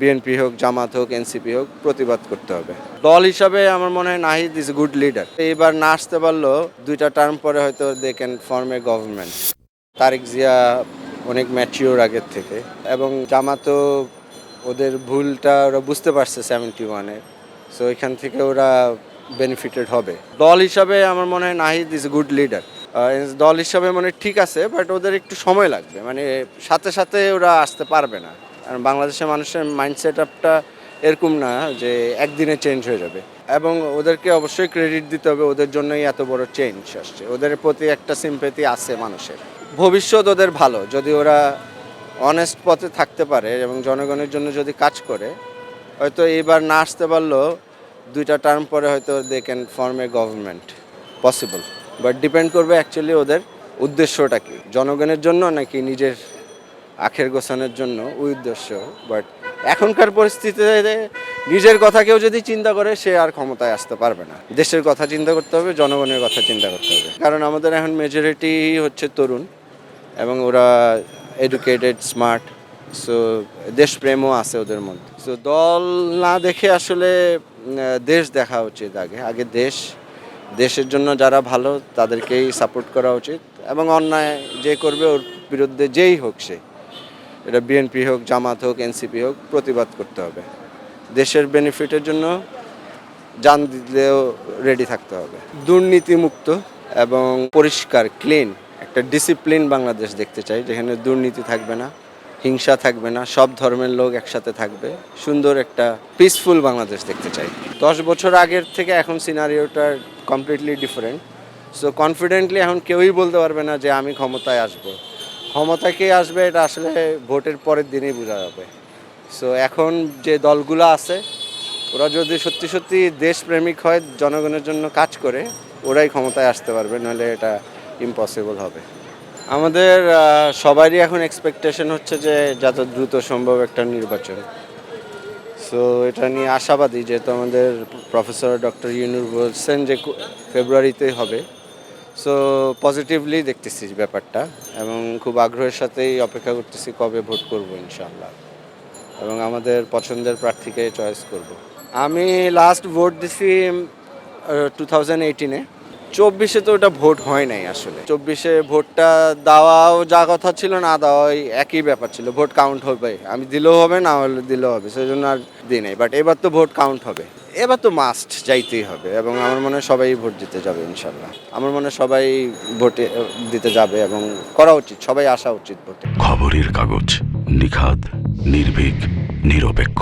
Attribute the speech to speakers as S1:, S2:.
S1: BNP হোক, জামাত হোক, NCP হোক, প্রতিবাদ করতে হবে। দল হিসাবে আমার মনে হয় Nahid is a good leader. এইবার না আসতে পারলেও 2টা টার্ম পরে হয়তো they can form a government. Tarique Zia অনেক ম্যাচিওর আগের থেকে, এবং জামাতও ওদের ভুলটা ওরা বুঝতে পারছে 71-এ। সো এখান থেকে ওরা বেনিফিটেড হবে। দল হিসাবে আমার মনে হয় Nahid is a good leader. দল হিসাবে মানে ঠিক আছে, বাট ওদের একটু সময় লাগবে, মানে সাথে সাথে ওরা আসতে পারবে না। কারণ বাংলাদেশের মানুষের মাইন্ডসেট আপটা এরকম না যে একদিনে চেঞ্জ হয়ে যাবে, এবং ওদেরকে অবশ্যই ক্রেডিট দিতে হবে, ওদের জন্যই এত বড় চেঞ্জ আসছে। ওদের প্রতি একটা সিম্প্যাথি আছে মানুষের। ভবিষ্যৎ ওদের ভালো, যদি ওরা অনেস্ট পথে থাকতে পারে এবং জনগণের জন্য যদি কাজ করে, হয়তো এইবার না আসতে পারলেও 2টা টার্ম পরে হয়তো they can form a government possible. But depend করবে অ্যাকচুয়ালি ওদের উদ্দেশ্যটা কি, জনগণের জন্য নাকি নিজের আখের গোছানোর জন্য ওই উদ্দেশ্য। বাট এখনকার পরিস্থিতিতে নিজের কথা কেউ যদি চিন্তা করে, সে আর ক্ষমতায় আসতে পারবে না। দেশের কথা চিন্তা করতে হবে, জনগণের কথা চিন্তা করতে হবে। কারণ আমাদের এখন মেজরিটি হচ্ছে তরুণ, এবং ওরা এডুকেটেড, স্মার্ট। সো দেশপ্রেমও আছে ওদের মধ্যে। সো দল না দেখে আসলে দেশ দেখা উচিত। আগে দেশের জন্য যারা ভালো তাদেরকেই সাপোর্ট করা উচিত, এবং অন্যায় যে করবে ওর বিরুদ্ধে যেই হোক, সে এটা বিএনপি হোক, জামাত হোক, এনসিপি হোক, প্রতিবাদ করতে হবে। দেশের বেনিফিটের জন্য জান দিলেও রেডি থাকতে হবে। দুর্নীতিমুক্ত এবং পরিষ্কার, ক্লিন একটা ডিসিপ্লিন বাংলাদেশ দেখতে চাই, যেখানে দুর্নীতি থাকবে না, হিংসা থাকবে না, সব ধর্মের লোক একসাথে থাকবে। সুন্দর একটা পিসফুল বাংলাদেশ দেখতে চাই। 10 বছর আগের থেকে এখন সিনারিওটা কমপ্লিটলি ডিফারেন্ট। সো কনফিডেন্টলি এখন কেউই বলতে পারবে না যে আমি ক্ষমতায় আসব। ক্ষমতায় কে আসবে এটা আসলে ভোটের পরের দিনই বোঝা যাবে। সো এখন যে দলগুলো আছে, ওরা যদি সত্যি সত্যি দেশপ্রেমিক হয়, জনগণের জন্য কাজ করে, ওরাই ক্ষমতায় আসতে পারবে, নাহলে এটা ইম্পসিবল হবে। আমাদের সবারই এখন এক্সপেকটেশন হচ্ছে যে যত দ্রুত সম্ভব একটা নির্বাচন। সো এটা নিয়ে আশাবাদী, যেহেতু আমাদের প্রফেসর ডক্টর ইউনূর বলছেন যে ফেব্রুয়ারিতেই হবে। সো পজিটিভলি দেখতেছি ব্যাপারটা, এবং খুব আগ্রহের সাথেই অপেক্ষা করতেছি কবে ভোট করব ইনশাআল্লাহ, এবং আমাদের পছন্দের প্রার্থীকে চয়েস করব। আমি লাস্ট ভোট দিছি 2018-এ। 24-এ তো ওটা ভোট হয় নাই আসলে। 24-এ ভোটটা দেওয়াও যা কথা ছিল, না দেওয়াই একই ব্যাপার ছিল। ভোট কাউন্ট হবে, আমি দিলেও হবে, না হলে দিলেও হবে, সেই জন্য আর দিই নাই। বাট এবার তো ভোট কাউন্ট হবে, এবার তো মাস্ট যাইতেই হবে, এবং আমার মনে হয় সবাই ভোট দিতে যাবে ইনশাল্লাহ। আমার মনে হয় সবাই ভোটে দিতে যাবে, এবং করা উচিত, সবাই আসা উচিত ভোটে।
S2: খবরের কাগজ, নিখাদ, নির্ভীক, নিরপেক্ষ।